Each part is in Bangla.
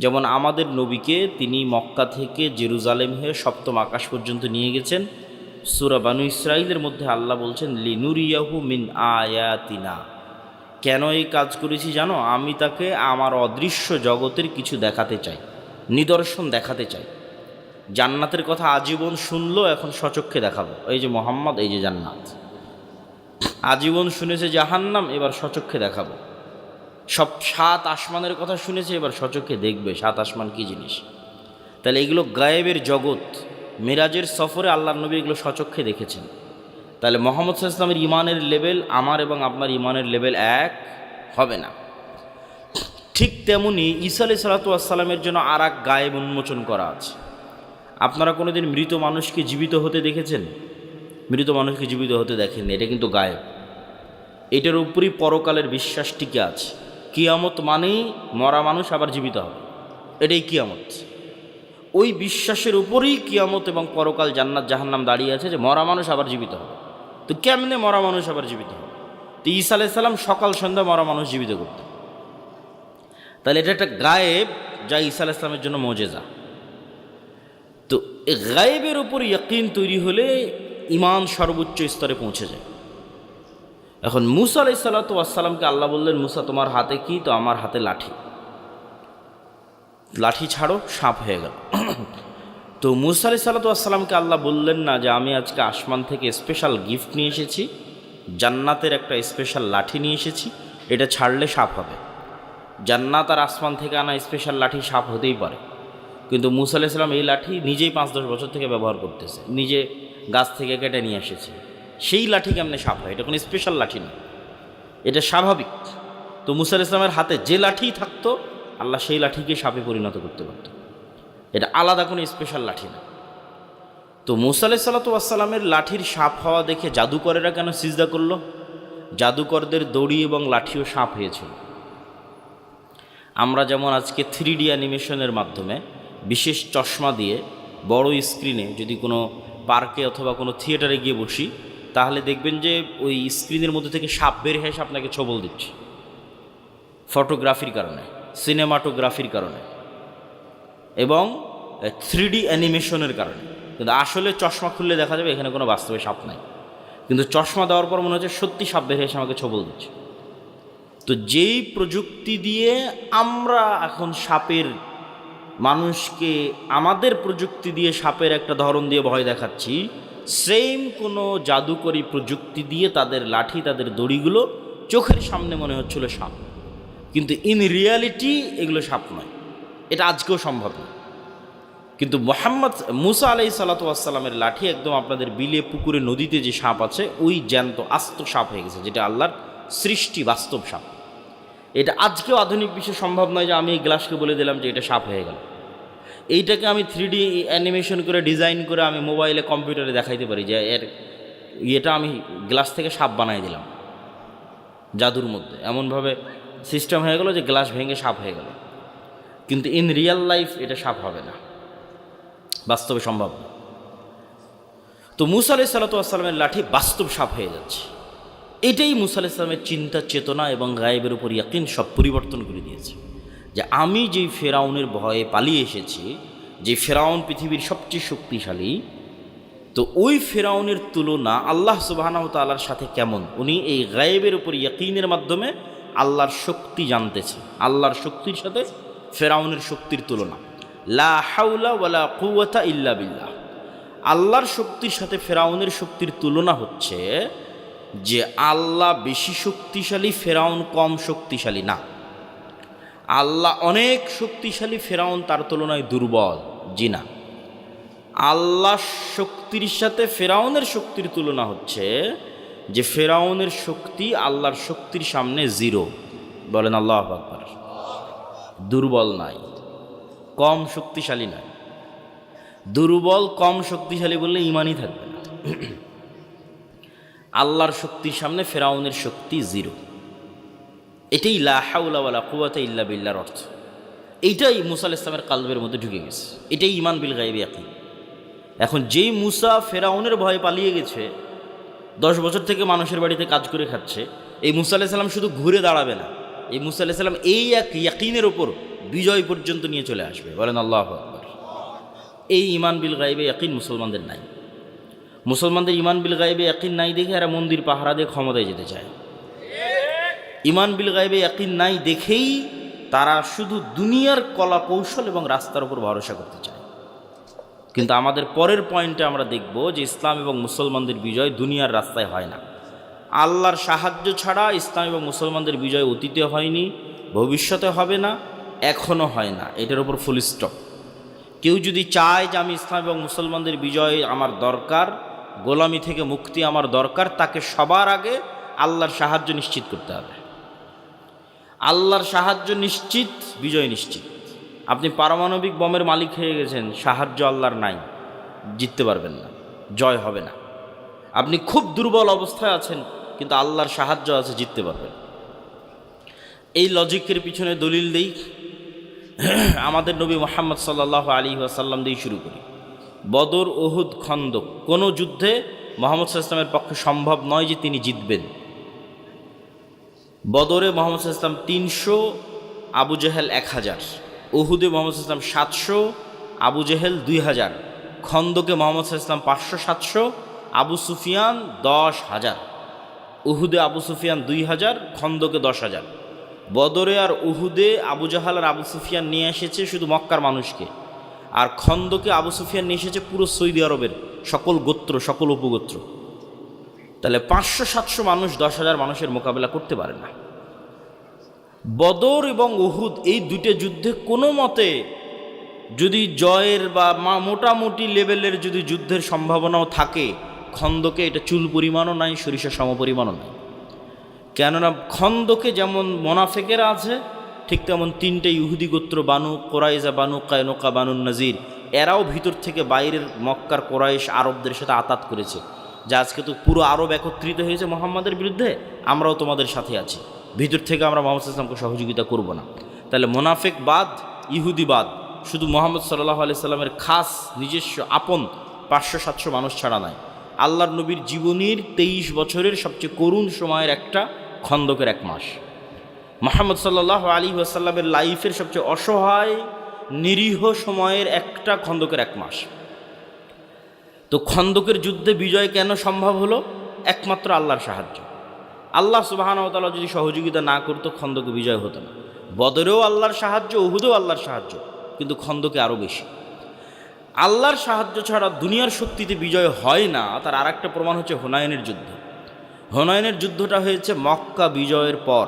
যেমন আমাদের নবীকে তিনি মক্কা থেকে জেরুজালেম হয়ে সপ্তম আকাশ পর্যন্ত নিয়ে গেছেন। সূরা বানু ইসরাঈলের মধ্যে আল্লাহ বলছেন লিনুরিয়াহু মিন আয়াতিনা। কেন এই কাজ করেছি জানো? আমি তাকে আমার অদৃশ্য জগতের কিছু দেখাতে চাই, নিদর্শন দেখাতে চাই। জান্নাতের কথা আজীবন শুনলো, এখন সচক্ষে দেখাবো। এই যে মোহাম্মদ, এই যে জান্নাত। আজীবন শুনেছে জাহান্নাম, এবার সচক্ষে দেখাবো। সব 7 আসমানের কথা শুনেছে, এবার সচক্ষে দেখবে 7 আসমান কী জিনিস। তাহলে এগুলো গায়েবের জগৎ। মেরাজের সফরে আল্লাহর নবী এগুলো সচক্ষে দেখেছেন। তাহলে মুহাম্মদ সাল্লাল্লাহু আলাইহি ওয়াসাল্লামের ইমানের লেভেল আমার এবং আপনার ইমানের লেভেল এক হবে না। ঠিক তেমনি ঈসা আলাইহিস সালাতু ওয়াস সালামের জন্য আর এক গায়েব উন্মোচন করা আছে। আপনারা কোনোদিন মৃত মানুষকে জীবিত হতে দেখেছেন? মৃত মানুষকে জীবিত হতে দেখেননি, এটা কিন্তু গায়েব। এটার উপরই পরকালের বিশ্বাস টিকে আছে। কিয়ামত মানেই মরা মানুষ আবার জীবিত হবে, এটাই কিয়ামত। ওই বিশ্বাসের উপরেই কিয়ামত এবং পরকাল, জান্নাত জাহান্নাম দাঁড়িয়ে আছে, যে মরা মানুষ আবার জীবিত হবে। তো কেমনে মরা মানুষ আবার জীবিত হবে? তো ঈসা আলাইহিস সালাম সকাল সন্ধ্যা মরা মানুষ জীবিত করতেন। তাহলে এটা একটা গায়েব, যা ঈসা আলাইহিস সালামের জন্য মুজিজা। তো এই গায়েবের উপর ইয়াকিন তৈরি হলে ঈমান সর্বোচ্চ স্তরে পৌঁছে যায়। এখন মুসা আলাইহিস সালাতু ওয়াস সালামকে আল্লাহ বললেন, মুসা তোমার হাতে কি? তো আমার হাতে লাঠি। লাঠি ছাড়ো, সাপ হয়ে গেল। তো মুসা আলাইহিস সালাতু ওয়াস সালামকে আল্লাহ বললেন না যে আমি আজকে আসমান থেকে স্পেশাল গিফট নিয়ে এসেছি, জান্নাতের একটা স্পেশাল লাঠি নিয়ে এসেছি, এটা ছাড়লে সাপ হবে। জান্নাত আর আসমান থেকে আনা স্পেশাল লাঠি সাপ হতেই পারে, কিন্তু মুসা আলাইহিস সালাম এই লাঠি নিজেই 5-10 বছর থেকে ব্যবহার করতেছে, নিজে গাছ থেকে কেটে নিয়ে এসেছে। সেই লাঠি কেমনে সাপ হয়? এটা কোনো স্পেশাল লাঠি না, এটা স্বাভাবিক। তো মুসা আলাইহিস সালামের হাতে যে লাঠি থাকতো, আল্লাহ সেই লাঠিকে সাপে পরিণত করতে পারত। এটা আলাদা কোনো স্পেশাল লাঠি না। তো মুসা আলাইহিস সালাতু ওয়াস সালামের লাঠির সাপ হওয়া দেখে জাদুকরেরা কেন সিজদা করলো? জাদুকরদের দড়ি এবং লাঠিও সাপ হয়েছিল। আমরা যেমন আজকে 3D অ্যানিমেশনের মাধ্যমে বিশেষ চশমা দিয়ে বড় স্ক্রিনে যদি কোনো পার্কে অথবা কোনো থিয়েটারে গিয়ে বসি, তাহলে দেখবেন যে ওই স্ক্রিনের মধ্যে থেকে সাপ বের হয়ে আপনাকে ছবল দিচ্ছে, ফটোগ্রাফির কারণে, সিনেমাটোগ্রাফির কারণে এবং 3D অ্যানিমেশনের কারণে। কিন্তু আসলে চশমা খুললে দেখা যাবে এখানে কোনো বাস্তবে সাপ নাই, কিন্তু চশমা দেওয়ার পর মনে হচ্ছে সত্যি সাপ বের হয়ে আমাকে ছবল দিচ্ছে। তো যেই প্রযুক্তি দিয়ে আমরা এখন সাপের, মানুষকে আমাদের প্রযুক্তি দিয়ে সাপের একটা ধরন দিয়ে ভয় দেখাচ্ছি, সেম কোনো জাদুকরি প্রযুক্তি দিয়ে তাদের লাঠি, তাদের দড়িগুলো চোখের সামনে মনে হচ্ছিল সাপ, কিন্তু ইন রিয়ালিটি এগুলো সাপ নয়। এটা আজকেও সম্ভব না। কিন্তু মুসা আলাইহিস সালাতু ওয়াস সালামের লাঠি একদম আপনাদের বিলে, পুকুরে, নদীতে যে সাপ আছে ওই জ্যান্ত আস্ত সাপ হয়ে গেছে, যেটা আল্লাহর সৃষ্টি, বাস্তব সাপ। এটা আজকেও আধুনিক বিশ্বে সম্ভব নয় যে আমি এই গ্লাসকে বলে দিলাম যে এটা সাপ হয়ে গেল। এইটাকে আমি 3D অ্যানিমেশন করে, ডিজাইন করে আমি মোবাইলে, কম্পিউটারে দেখাইতে পারি যে এটা আমি গ্লাস থেকে সাপ বানাই দিলাম জাদুর মধ্যে। এমনভাবে সিস্টেম হয়ে গেল যে গ্লাস ভেঙে সাপ হয়ে গেল, কিন্তু ইন রিয়েল লাইফ এটা সাপ হবে না, বাস্তবে সম্ভব না। তো মুসা আলাইহিস সালাতু ওয়াস সালামের লাঠি বাস্তব সাপ হয়ে যাচ্ছে। এটাই মুসা আলাইহিস সালামের চিন্তা, চেতনা এবং গায়েবের উপর ইয়াকিন সব পরিবর্তন করে দিয়েছে। যে আমি যেই ফেরাউনের ভয়ে পালিয়ে এসেছি, যে ফেরাউন পৃথিবীর সবচেয়ে শক্তিশালী, তো ওই ফেরাউনের তুলনা আল্লাহ সুবহানাহু ওয়া তাআলার সাথে কেমন? উনি এই গায়েবের উপর ইয়াকিনের মাধ্যমে আল্লাহর শক্তি জানতেছে। আল্লাহর শক্তির সাথে ফেরাউনের শক্তির তুলনা, লা হাওলা ওয়ালা কুওয়াতা ইল্লা বিল্লাহ। আল্লাহর শক্তির সাথে ফেরাউনের শক্তির তুলনা হচ্ছে যে আল্লাহ বেশি শক্তিশালী, ফেরাউন কম শক্তিশালী না। আল্লাহ অনেক শক্তিশালী, ফেরাউন তার তুলনায় দুর্বল। জি না, আল্লাহ শক্তির সাথে ফেরাউনের শক্তির তুলনা হচ্ছে যে ফেরাউনের শক্তি আল্লাহর শক্তির সামনে জিরো। বলেন আল্লাহু আকবার। দুর্বল নাই, কম শক্তিশালী নাই। দুর্বল, কম শক্তিশালী বললে ইমানই থাকবে না। আল্লাহর শক্তির সামনে ফেরাউনের শক্তি জিরো। এটাই লা হাওলা ওয়ালা কুওয়াতা ইল্লা বিল্লাহর অর্থ। এইটাই মুসা আলাইহিস সালামের কালবের মধ্যে ঢুকে গেছে। এটাই ঈমান বিল গায়বি ইয়াকিন। এখন যেই মুসা ফেরাউনের ভয়ে পালিয়ে গেছে, 10 বছর থেকে মানুষের বাড়িতে কাজ করে খাচ্ছে, এই মুসা আলাইহিস সালাম শুধু ঘুরে দাঁড়াবে না। এই মুসা আলাইহিস সালাম এই এক ইয়াকিনের ওপর বিজয় পর্যন্ত নিয়ে চলে আসবে। বলেন আল্লাহু আকবার। এই ঈমান বিল গায়বে ইয়াকিন মুসলমানদের নাই। মুসলমানদের ঈমান বিল গায়বে ইয়াকিন নাই দেখে এরা মন্দির পাহারা দিয়ে ক্ষমতায় যেতে চায়। ঈমান বিল গায়বে ইয়াকিন নাই দেখেই তারা শুধু দুনিয়ার কলা কৌশল এবং রাস্তার উপর ভরসা করতে চায়। কিন্তু আমাদের পরের পয়েন্টে আমরা দেখব যে ইসলাম এবং মুসলমানদের বিজয় দুনিয়ার রাস্তায় হয় না। আল্লাহর সাহায্য ছাড়া ইসলাম এবং মুসলমানদের বিজয় অতীতে হয়নি, ভবিষ্যতে হবে না, এখনও হয় না। এটার উপর ফুল স্টপ। কেউ যদি চায় যে আমি ইসলাম এবং মুসলমানদের বিজয় আমার দরকার, গোলামি থেকে মুক্তি আমার দরকার, তাকে সবার আগে আল্লাহর সাহায্য নিশ্চিত করতে হবে। আল্লাহর সাহায্য নিশ্চিত, বিজয় নিশ্চিত। আপনি পারমাণবিক বমের মালিক হয়ে গেছেন, সাহায্য আল্লাহর নাই, জিততে পারবেন না, জয় হবে না। আপনি খুব দুর্বল অবস্থায় আছেন, কিন্তু আল্লাহর সাহায্য আছে, জিততে পারবেন। এই লজিকের পিছনে দলিল দেই আমাদের নবী মুহাম্মদ সাল্লাল্লাহু আলাইহি ওয়াসাল্লাম দিয়ে শুরু করি। বদর, উহুদ, খন্দক, কোনো যুদ্ধে মুহাম্মদ সাল্লাল্লাহু আলাইহি ওয়াসাল্লামের পক্ষে সম্ভব নয় যে তিনি জিতবেন। বদরে মুহাম্মদ সাল্লাল্লাহু আলাইহি ওয়াসাল্লাম 300, আবু জেহেল 1000। উহুদে মুহাম্মদ সাল্লাল্লাহু আলাইহি ওয়াসাল্লাম 700, আবু জেহেল 2000। খন্দকে মুহাম্মদ সাল্লাল্লাহু আলাইহি ওয়াসাল্লাম 500-700, আবু সুফিয়ান 10,000। উহুদে আবু সুফিয়ান 2000, খন্দকে 10,000। বদরে আর উহুদে আবু জাহাল আর আবু সুফিয়ান নিয়ে এসেছে শুধু মক্কার মানুষকে, আর খন্দকে আবু সুফিয়ান নিয়ে এসেছে পুরো সৌদি আরবের সকল গোত্র, সকল উপগোত্র। তাহলে 500-700 মানুষ 10,000 মানুষের মোকাবেলা করতে পারে না। বদর এবং উহুদ এই দুটো যুদ্ধে কোনো মতে যদি জয়ের বা মোটামুটি লেভেলের যদি যুদ্ধের সম্ভাবনাও থাকে, খন্দকে এটা চুল পরিমাণও নাই, সরিষা সম পরিমাণও নাই। কেননা খন্দকে যেমন মোনাফেকেরা আছে, ঠিক তেমন 3টে ইহুদি গোত্র, বানু কোরাইজা, বানু কায়নুকা, বানু নাজির, এরাও ভিতর থেকে বাইরের মক্কার কোরাইশ আরবদের সাথে আতাত করেছে যে আজকে তো পুরো আরব একত্রিত হয়েছে মোহাম্মদের বিরুদ্ধে, আমরাও তোমাদের সাথে আছি, ভিতর থেকে আমরা মোহাম্মদ ইসলামকে সহযোগিতা করব না। তাহলে মোনাফেক বাদ, ইহুদি বাদ, শুধু মোহাম্মদ সাল্লাল্লাহু আলাইহি সাল্লামের খাস নিজস্ব আপন 500-700 মানুষ ছাড়া নাই। আল্লাহর নবীর জীবনীর 23 বছরের সবচেয়ে করুণ সময়ের একটা খন্দকের 1 মাস। মুহাম্মদ সাল্লাল্লাহু আলাইহি ওয়াসাল্লামের লাইফের সবচেয়ে অসহায় নিরীহ সময়ের একটা খন্দকের 1 মাস। তো খন্দকের যুদ্ধে বিজয় কেন সম্ভব হলো? একমাত্র আল্লাহর সাহায্য। আল্লাহ সুবহানাহু ওয়া তাআলা যদি সহযোগিতা না করতো খন্দকে বিজয় হতো না। বদরেও আল্লাহর সাহায্য, উহুদেও আল্লাহর সাহায্য, কিন্তু খন্দকে আরও বেশি। আল্লাহর সাহায্য ছাড়া দুনিয়ার শক্তিতে বিজয় হয় না। তার আর একটা প্রমাণ হচ্ছে হুনাইনের যুদ্ধ। হুনাইনের যুদ্ধটা হয়েছে মক্কা বিজয়ের পর।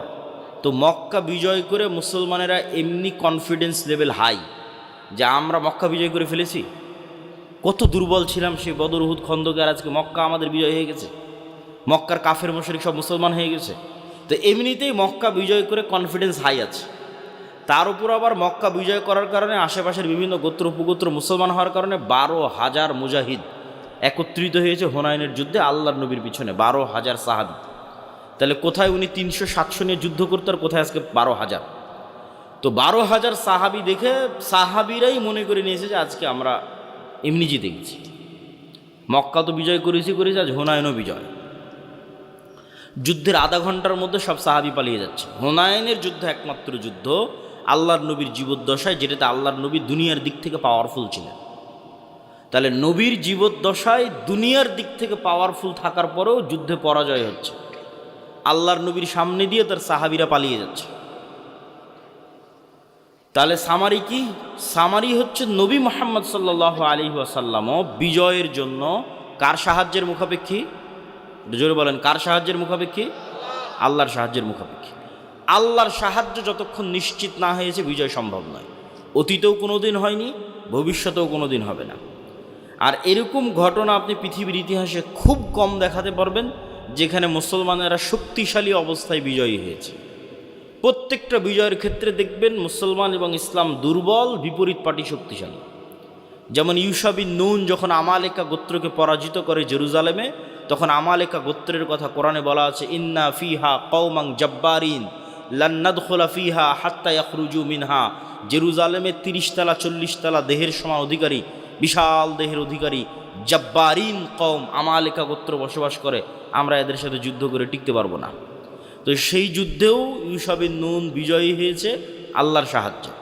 তো মক্কা বিজয় করে মুসলমানেরা এমনি কনফিডেন্স লেভেল হাই যে আমরা মক্কা বিজয় করে ফেলেছি। কত দুর্বল ছিলাম সেই বদর, উহুদ, খন্দকে, আর আজকে মক্কা আমাদের বিজয় হয়ে গেছে, মক্কার কাফের মুশরিক সব মুসলমান হয়ে গেছে। তো এমনিতেই মক্কা বিজয় করে কনফিডেন্স হাই আছে। তার উপর আবার মক্কা বিজয় করার কারণে আশেপাশের বিভিন্ন গোত্র উপগোত্র মুসলমান হওয়ার কারণে 12,000 মুজাহিদ একত্রিত হয়েছে হুনাইনের যুদ্ধে আল্লাহর নবীর পিছনে, 12,000 সাহাবী। তাহলে কোথায় উনি 300-700 নিয়ে যুদ্ধ করতো আর কোথায় আজকে 12,000? তো 12,000 সাহাবী দেখে সাহাবীরাই মনে করে নিয়েছে যে আজকে আমরা এমনি জিতে গেছি। মক্কা তো বিজয় করেছি, আজ হুনাইনও বিজয়। যুদ্ধের আধা ঘন্টার মধ্যে সব সাহাবী পালিয়ে যাচ্ছে। হুনাইনের যুদ্ধ একমাত্র যুদ্ধ আল্লাহর নবীর জীবদ্দশায়, যেটাতে আল্লাহর নবী দুনিয়ার দিক থেকে পাওয়ারফুল ছিলেন। তাহলে নবীর জীবদ্দশায় দুনিয়ার দিক থেকে পাওয়ারফুল থাকার পরেও যুদ্ধে পরাজয় হচ্ছে, আল্লাহর নবীর সামনে দিয়ে তার সাহাবীরা পালিয়ে যাচ্ছে। তাহলে সামারি কি? সামারি হচ্ছে নবী মুহাম্মদ সাল্লাল্লাহু আলাইহি ওয়াসাল্লামও বিজয়ের জন্য কার সাহায্যের মুখাপেক্ষী? জোরে বলেন, কার সাহায্যের মুখাপেক্ষী? আল্লাহর সাহায্যের মুখাপেক্ষী। আল্লাহর সাহায্য যতক্ষণ নিশ্চিত না হয়েছে বিজয় সম্ভব নয়। অতীতেও কোনো দিন হয়নি, ভবিষ্যতেও কোনো দিন হবে না। আর এরকম ঘটনা আপনি পৃথিবীর ইতিহাসে খুব কম দেখাতে পারবেন যেখানে মুসলমানেরা শক্তিশালী অবস্থায় বিজয়ী হয়েছে। প্রত্যেকটা বিজয়ের ক্ষেত্রে দেখবেন মুসলমান এবং ইসলাম দুর্বল, বিপরীত পার্টি শক্তিশালী। যেমন ইউশা বিন নুন যখন আমালেকা গোত্রকে পরাজিত করে জেরুজালেমে, তখন আমালেকা গোত্রের কথা কোরআনে বলা আছে, ইন্না ফিহা কওমান জাব্বারিন লান নাদখুলা ফিহা হাত্তা ইয়াখরুজু মিনহা। জেরুজালেমে 30 তলা 40 তলা দেহের সমান অধিকারী, বিশাল দেহের অধিকারী জাব্বারিন কওম, আমালেকা গোত্র বসবাস করে, আমরা এদের সাথে যুদ্ধ করে টিকতে পারবো না। তো সেই যুদ্ধেও ইউশা বিন নুন বিজয়ী হয়েছে আল্লাহর সাহায্যে।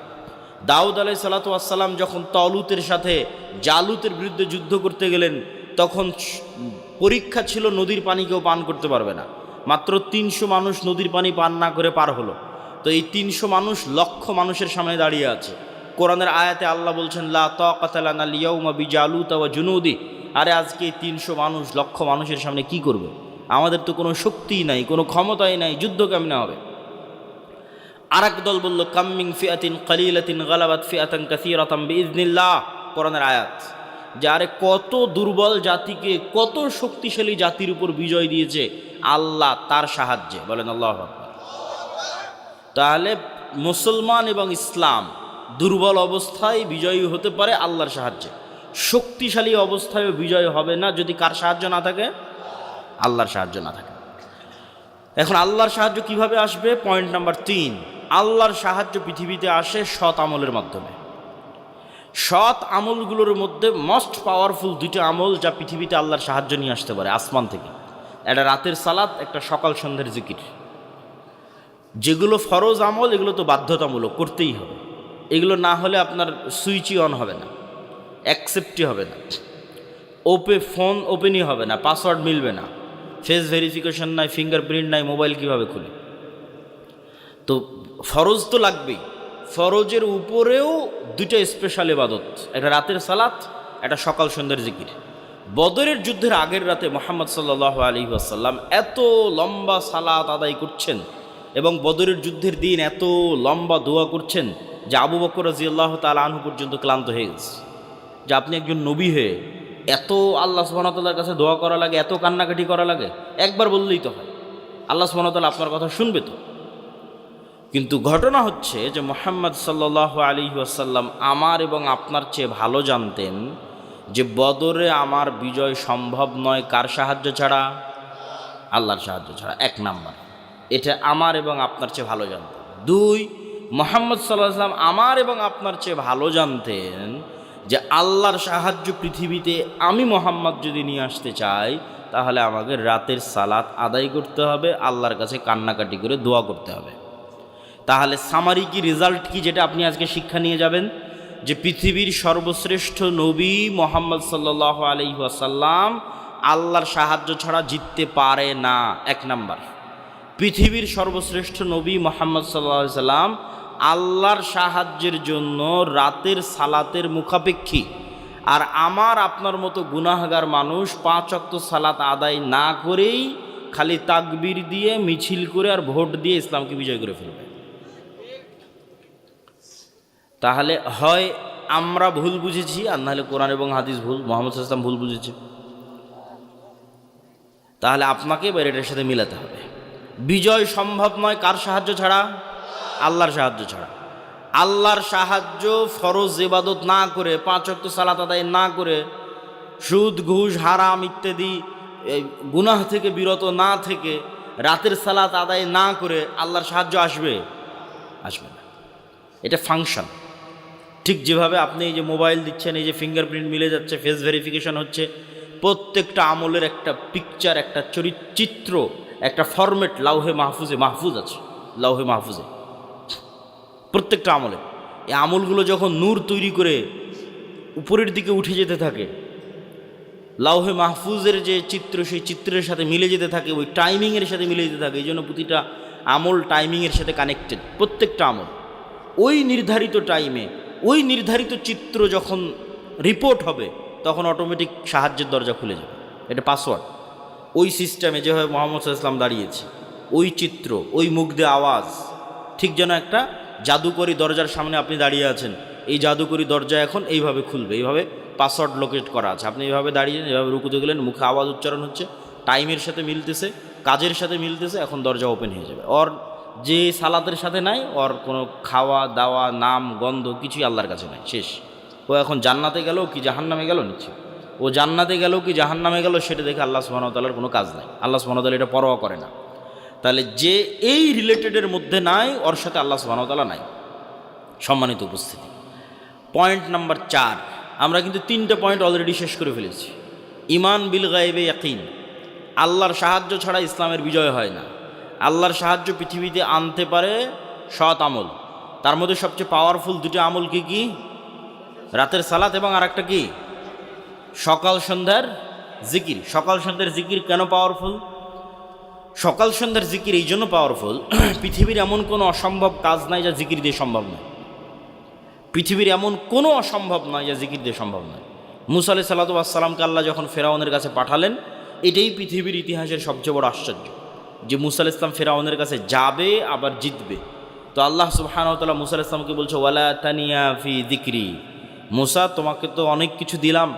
দাউদ আলাইহিস সালাতু ওয়াস সালাম যখন তালুতের সাথে জালুতের বিরুদ্ধে যুদ্ধ করতে গেলেন, তখন পরীক্ষা ছিল নদীর পানি কেউ পান করতে পারবে না। মাত্র 300 মানুষ নদীর পানি পান না করে পার হলো। তো এই 300 মানুষ লক্ষ মানুষের সামনে দাঁড়িয়ে আছে। কোরআনের আয়াতে আল্লাহ বলছেন, লা তাকাতা লানা আল-ইয়াউমা বিজালুতা ওয়া জুনুদি। আরে আজকে এই 300 মানুষ লক্ষ মানুষের সামনে কি করবে? আমাদের তো কোনো শক্তিই নাই, কোনো ক্ষমতাই নাই, যুদ্ধ কেমনে হবে? আরেক দল বলল, কাম্মিং ফিআতিন কালিলাতিন গালাবাত ফিআতান কাসীরাতান বিইজনিল্লাহ। কোরআনের আয়াত যে আরে কত দুর্বল জাতিকে কত শক্তিশালী জাতির উপর বিজয় দিয়েছে আল্লাহ তার সাহায্যে। বলেন আল্লাহু আকবার। তাহলে মুসলমান এবং ইসলাম দুর্বল অবস্থায় বিজয়ী হতে পারে আল্লাহর সাহায্যে, শক্তিশালী অবস্থায়ও বিজয় হবে না যদি কার সাহায্য না থাকে? আল্লাহর সাহায্য না থাকে। এখন আল্লাহর সাহায্য কিভাবে আসবে? পয়েন্ট নাম্বার 3, আল্লাহর সাহায্য পৃথিবীতে আসে সৎ আমলের মাধ্যমে। সৎ আমলগুলোর মধ্যে মোস্ট পাওয়ারফুল 2টা আমল যা পৃথিবীতে আল্লাহর সাহায্য নিয়ে আসতে পারে আসমান থেকে, একটা রাতের সালাত, একটা সকাল সন্ধ্যের জিকির। যেগুলো ফরজ আমল এগুলো তো বাধ্যতামূলক, করতেই হবে। এগুলো না হলে আপনার সুইচই অন হবে না, অ্যাকসেপ্টই হবে না, ফোন ওপেনই হবে না, পাসওয়ার্ড মিলবে না, ফেস ভেরিফিকেশন নাই, ফিঙ্গারপ্রিন্ট নাই, মোবাইল কিভাবে খুলে? তো ফরজ তো লাগবেই। ফরজের উপরেও 2টা স্পেশাল ইবাদত, একটা রাতের সালাত, একটা সকাল সন্ধ্যার জিকির। বদরের যুদ্ধের আগের রাতে মুহাম্মদ সাল্লাল্লাহু আলাইহি ওয়াসাল্লাম এত লম্বা সালাত আদায় করছেন এবং বদরের যুদ্ধের দিন এত লম্বা দোয়া করছেন যে আবু বকর রাদিয়াল্লাহু তাআলা আনহু পর্যন্ত ক্লান্ত হয়ে গেছে। যে আপনি একজন নবী হয়ে এত আল্লাহ সুবহানাহু ওয়া তাআলার কাছে দোয়া করা লাগে, এত কান্নাকাটি করা লাগে? একবার বললেই তো হয়, আল্লাহ সুবহানাহু ওয়া তাআলা আপনার কথা শুনবে তো। কিন্তু ঘটনা হচ্ছে যে মুহাম্মদ সাল্লাল্লাহু আলাইহি ওয়াসাল্লাম আমার এবং আপনার চেয়ে ভালো জানতেন যে বদরে আমার বিজয় সম্ভব নয় কার সাহায্য ছাড়া? আল্লাহর সাহায্য ছাড়া। 1 নাম্বার, এটা আমার এবং আপনার চেয়ে ভালো জানতেন। 2, মুহাম্মদ সাল্লাল্লাহু আলাইহি ওয়াসাল্লাম আমার এবং আপনার চেয়ে ভালো জানতেন যে আল্লাহর সাহায্য পৃথিবীতে আমি মুহাম্মদ যদি নিয়ে আসতে চাই তাহলে আমাকে রাতের সালাত আদায় করতে হবে, আল্লাহর কাছে কান্নাকাটি করে দোয়া করতে হবে। তাহলে সামারি কি, রেজাল্ট কি, যেটা আপনি আজকে শিক্ষা নিয়ে যাবেন? যে পৃথিবীর সর্বশ্রেষ্ঠ নবী মুহাম্মদ সাল্লাল্লাহু আলাইহি ওয়াসাল্লাম আল্লাহর সাহায্য ছাড়া জিততে পারে না। 1 নাম্বার, পৃথিবীর সর্বশ্রেষ্ঠ নবী মুহাম্মদ সাল্লাল্লাহু আলাইহি ওয়াসাল্লাম আল্লাহর সাহায্যের জন্য রাতের সালাতের মুখাপেক্ষী। আর আমার আপনার মতো গুনাহগার মানুষ 5 ওয়াক্ত সালাত আদায় না করেই খালি তাকবীর দিয়ে, মিছিল করে আর ভোট দিয়ে ইসলামকে বিজয় করে ফেলবে। তাহলে হয় আমরা ভুল বুঝেছি, আর নাহলে কোরআন এবং হাদিস ভুল, মুহাম্মদ সাল্লাল্লাহু আলাইহি ওয়াসাল্লাম ভুল বুঝেছে। তাহলে আপনাকে এবার এটার সাথে মিলাতে হবে। বিজয় সম্ভব নয় কার সাহায্য ছাড়া? আল্লাহর সাহায্য ছাড়া। আল্লাহর সাহায্য ফরজ ইবাদত না করে, 5 ওয়াক্ত সালাত আদায় না করে, সুদ ঘুষ হারাম ইত্যাদি গুনাহ থেকে বিরত না থেকে, রাতের সালাত আদায় না করে আল্লাহর সাহায্য আসবে? আসবে না। এটা ফাংশন। ঠিক যেভাবে আপনি এই যে মোবাইল দিচ্ছেন, এই যে ফিঙ্গারপ্রিন্ট মিলে যাচ্ছে, ফেস ভেরিফিকেশন হচ্ছে, প্রত্যেকটা আমলের একটা পিকচার, একটা চিত্র, একটা ফরম্যাট লাউহে মাহফুজ আছে, লাউহে মাহফুজে প্রত্যেকটা আমলে। এই আমলগুলো যখন নূর তৈরি করে উপরের দিকে উঠে যেতে থাকে, লাউহে মাহফুজের যে চিত্র, সেই চিত্রের সাথে মিলে যেতে থাকে, ওই টাইমিংয়ের সাথে মিলে যেতে থাকে। এই জন্য প্রতিটা আমল টাইমিংয়ের সাথে কানেক্টেড। প্রত্যেকটা আমল ওই নির্ধারিত টাইমে, ওই নির্ধারিত চিত্র যখন রিপোর্ট হবে তখন অটোমেটিক সাহায্যের দরজা খুলে যাবে। এটা পাসওয়ার্ড। ওই সিস্টেমে যেভাবে মুহাম্মদ সাল্লাল্লাহু আলাইহি ওয়াসাল্লাম দাঁড়িয়েছে, ওই চিত্র, ওই মুখ দিয়ে আওয়াজ, ঠিক যেন একটা জাদুকরি দরজার সামনে আপনি দাঁড়িয়ে আছেন। এই জাদুকরি দরজা এখন এইভাবে খুলবে, এইভাবে পাসওয়ার্ড লোকেট করা আছে। আপনি এইভাবে দাঁড়িয়ে, এইভাবে রুকুতে গেলেন, মুখে আওয়াজ উচ্চারণ হচ্ছে, টাইমের সাথে মিলতেছে, কাজের সাথে মিলতেছে, এখন দরজা ওপেন হয়ে যাবে। ওর যে সালাতের সাথে নাই, ওর কোনো খাওয়া দাওয়া, নাম গন্ধ কিছুই আল্লাহর কাছে নাই, শেষ। ও এখন জান্নাতে গেল কি জাহান্নামে গেল নিচ্ছে, ও জান্নাতে গেল কি জাহান্নামে গেল সেটা দেখে আল্লাহ সুবহানাহু ওয়া তাআলার কোনো কাজ নাই। আল্লাহ সুবহানাহু ওয়া তাআলা এটা পরোয়া করে না। তাহলে যে এই রিলেটেডের মধ্যে নাই, ওর সাথে আল্লাহ সুবহানাহু ওয়া তাআলা নাই। সম্মানিত উপস্থিতি, পয়েন্ট নাম্বার 4, আমরা কিন্তু 3টে পয়েন্ট অলরেডি শেষ করে ফেলেছি। ঈমান বিল গায়বে ইয়াকিন, আল্লাহর সাহায্য ছাড়া ইসলামের বিজয় হয় না। আল্লাহর সাহায্য পৃথিবীতে আনতে পারে সৎ আমল, তার মধ্যে সবচেয়ে পাওয়ারফুল দুটো আমল কি কি? রাতের সালাত এবং আর একটা কি? সকাল সন্ধ্যার জিকির। সকাল সন্ধ্যার জিকির কেন পাওয়ারফুল? সকাল সন্ধ্যার জিকির এই জন্য পাওয়ারফুল, পৃথিবীর এমন কোনো অসম্ভব কাজ নাই যা জিকির দিয়ে সম্ভব নয়। পৃথিবীর এমন কোনো অসম্ভব নয় যা জিকির দিয়ে সম্ভব নয়। মুসা আলাইহিস সালাতু ওয়াস সালামকে আল্লাহ যখন ফেরাউনের কাছে পাঠালেন, এটাই পৃথিবীর ইতিহাসের সবচেয়ে বড় আশ্চর্য যে মুসা আলাইহিস সালাম ফেরাউনের কাছে যাবে আবার জিতবে। তো আল্লাহ সুবহানাহু ওয়া তাআলা মুসা আলাইহিস সালামকে বলছে, ওয়ালা তানিয়া ফি যিকরি। মুসা, তোমাকে তো অনেক কিছু দিলাম,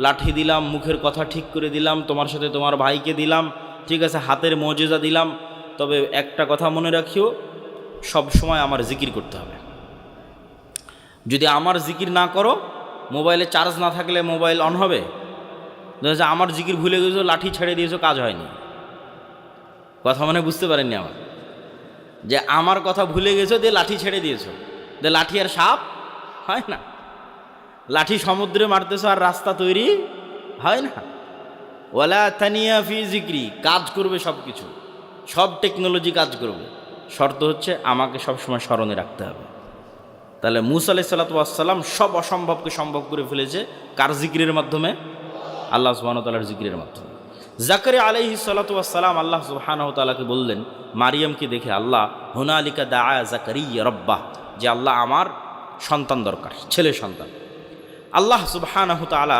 লাঠি দিলাম, মুখের কথা ঠিক করে দিলাম, তোমার সাথে তোমার ভাইকে দিলাম, ঠিক আছে, হাতের মোজেজা দিলাম, তবে একটা কথা মনে রাখিও, সব সময় আমার জিকির করতে হবে। যদি আমার জিকির না করো, মোবাইলে চার্জ না থাকলে মোবাইল অন হবে? আমার জিকির ভুলে গেছো, লাঠি ছেড়ে দিয়েছো, কাজ হয়নি। কথা মানে বুঝতে পারেননি আমার, যে আমার কথা ভুলে গেছো দিয়ে লাঠি ছেড়ে দিয়েছো, যে লাঠি আর সাপ হয় না। লাঠি সমুদ্রে মারতেছো আর রাস্তা তৈরি হয় না। ওয়ালা তানিয়া ফি যিকরি, কাজ করবে সব কিছু, সব টেকনোলজি কাজ করবে, শর্ত হচ্ছে আমাকে সবসময় স্মরণে রাখতে হবে। তাহলে মুসা আলাইহিস সালাতু ওয়াস সালাম সব অসম্ভবকে সম্ভব করে ফেলেছে কার জিকিরের মাধ্যমে? আল্লাহ সুবহানাহু ওয়া তাআলার জিকিরের মাধ্যমে। জাকারিয়া আলাইহিস সালাতু ওয়াস সালাম আল্লাহ সুবহানাহু ওয়া তাআলাকে বললেন, মারিয়ামকে দেখে, আল্লাহ হুনালিকা দাআ জাকারিয়া রাব্বাহ, যে আল্লাহ আমার সন্তান দরকার, ছেলে সন্তান। আল্লাহ সুবহানাহু ওয়া তাআলা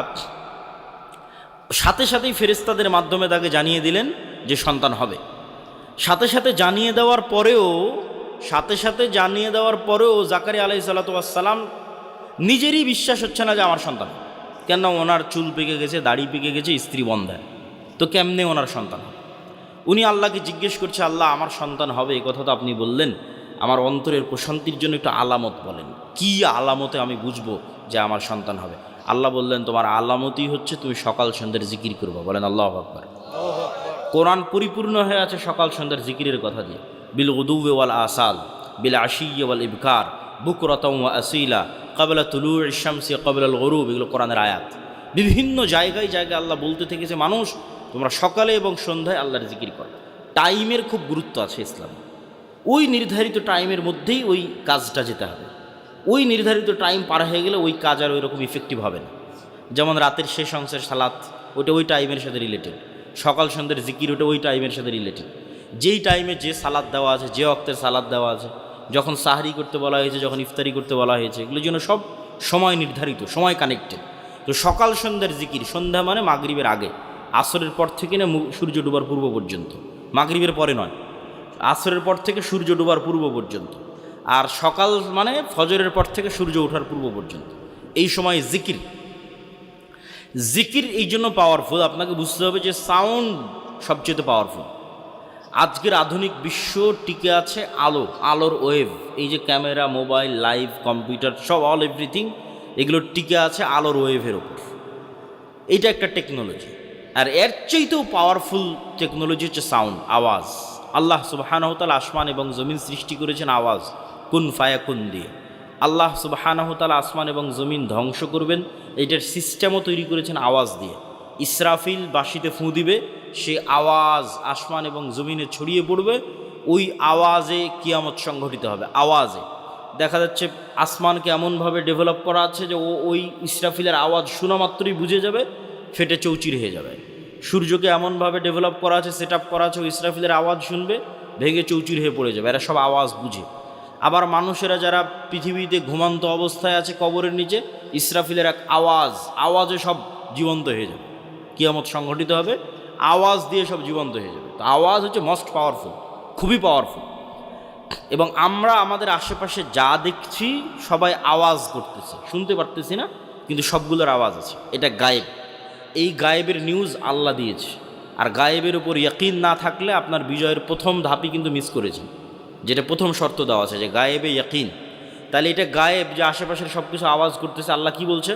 সাথে সাথেই ফেরেশতাদের মাধ্যমে তাকে জানিয়ে দিলেন যে সন্তান হবে। সাথে সাথে জানিয়ে দেওয়ার পরেও জাকারিয়া আলাইহিস সালাতু ওয়াস সালাম নিজেরই বিশ্বাস হচ্ছে না যে আমার সন্তান। কেন? ওনার চুল পেকে গেছে, দাড়ি পেকে গেছে, স্ত্রী বন্ধা, তো কেমনে ওনার সন্তান হবে? উনি আল্লাহকে জিজ্ঞেস করছে, আল্লাহ আমার সন্তান হবে এই কথা তো আপনি বললেন, আমার অন্তরের প্রশান্তির জন্য একটু আলামত বলেন, কি আলামতে আমি বুঝবো যে আমার সন্তান হবে? আল্লাহ বললেন, তোমার আলামতই হচ্ছে তুমি সকাল সন্ধ্যার জিকির করবা। বলেন আল্লাহু আকবার। কোরআন পরিপূর্ণ হয়ে আছে সকাল সন্ধ্যার জিকিরের কথা দিয়ে। বিল গুদুওয়ি ওয়াল আসাল, বিল আশিয়্যি ওয়াল ইবকার, বুকরাতাও ওয়া আসীলা, ক্বাবলা তুলুইশ শামসি ক্বাবলাল গুরুব, এগুলো কোরআনের আয়াত। বিভিন্ন জায়গায় জায়গায় আল্লাহ বলতে থেকেছে, মানুষ তোমরা সকালে এবং সন্ধ্যায় আল্লাহর জিকির করো। টাইমের খুব গুরুত্ব আছে ইসলামে। ওই নির্ধারিত টাইমের মধ্যেই ওই কাজটা যেতে হবে। ওই নির্ধারিত টাইম পার হয়ে গেলে ওই কাজ আর ওই রকম ইফেক্টিভ হবে না। যেমন রাতের শেষ অংশের সালাত, ওইটা ওই টাইমের সাথে রিলেটেড। সকাল সন্ধ্যের জিকির, ওটা ওই টাইমের সাথে রিলেটেড। যেই টাইমে যে সালাদ দেওয়া আছে, যে অক্তের সালাদ দেওয়া আছে, যখন সাহরি করতে বলা হয়েছে, যখন ইফতারি করতে বলা হয়েছে, এগুলোর জন্য সব সময় নির্ধারিত, সময় কানেক্টেড। তো সকাল সন্ধ্যার জিকির, সন্ধ্যা মানে মাগরিবের আগে, আসরের পর থেকে না সূর্য ডুবার পূর্ব পর্যন্ত, মাগরিবের পরে নয়, আসরের পর থেকে সূর্য ডুবার পূর্ব পর্যন্ত। আর সকাল মানে ফজরের পর থেকে সূর্য ওঠার পূর্ব পর্যন্ত, এই সময় জিকির। জিকির এই জন্য পাওয়ারফুল, আপনাকে বুঝতে হবে যে সাউন্ড সবচেয়ে পাওয়ারফুল। আজকের আধুনিক বিশ্ব টিকে আছে আলোর ওয়েভ। এই যে ক্যামেরা, মোবাইল, লাইভ, কম্পিউটার, সব অল এভরিথিং, এগুলো টিকে আছে আলোর ওয়েভের ওপর। এইটা একটা টেকনোলজি। আর এর চাইতেও পাওয়ারফুল টেকনোলজি হচ্ছে সাউন্ড, আওয়াজ। আল্লাহ সুবহানাহু ওয়া তাআলা আসমান এবং জমিন সৃষ্টি করেছেন আওয়াজ, কুন ফায়াকুন দিয়ে। আল্লাহ সুবহানাহু ওয়া তাআলা আসমান এবং জমিন ধ্বংস করবেন, এইটার সিস্টেমও তৈরি করেছেন আওয়াজ দিয়ে। ইসরাফিল বাঁশিতে ফুঁ দিবে, সে আওয়াজ আসমান এবং জমিনে ছড়িয়ে পড়বে, ওই আওয়াজে কিয়ামত সংঘটিত হবে। আওয়াজে দেখা যাচ্ছে আসমানকে এমনভাবে ডেভেলপ করা আছে যে ওই ইসরাফিলের আওয়াজ শোনা মাত্রই বুঝে যাবে, ফেটে চৌচির হয়ে যাবে। সূর্যকে এমনভাবে ডেভেলপ করা আছে, সেট আপ করা আছে, ওই ইসরাফিলের আওয়াজ শুনবে, ভেঙে চৌচির হয়ে পড়ে যাবে। এরা সব আওয়াজ বুঝে। আবার মানুষেরা যারা পৃথিবীতে ঘুমান্ত অবস্থায় আছে কবরের নিচে, ইসরাফিলের এক আওয়াজে সব জীবন্ত হয়ে যাবে, কিয়ামত সংঘটিত হবে, আওয়াজ দিয়ে সব জীবন্ত হয়ে যাবে। তো আওয়াজ হচ্ছে মোস্ট পাওয়ারফুল, খুবই পাওয়ারফুল। এবং আমরা আমাদের আশেপাশে যা দেখছি সবাই আওয়াজ করতেছে, শুনতে পারতেছি না, কিন্তু সবগুলোর আওয়াজ আছে। এটা গায়েব। এই গায়েবের নিউজ আল্লাহ দিয়েছে। আর গায়েবের উপর ইয়াকিন না থাকলে আপনার বিজয়ের প্রথম ধাপই কিন্তু মিস করেছেন, যেটা প্রথম শর্ত দেওয়া আছে, যে গায়েবে ইয়াকিন। তাহলে এটা গায়েব, যে আশেপাশের সব কিছু আওয়াজ করতেছে। আল্লাহ কি বলছে?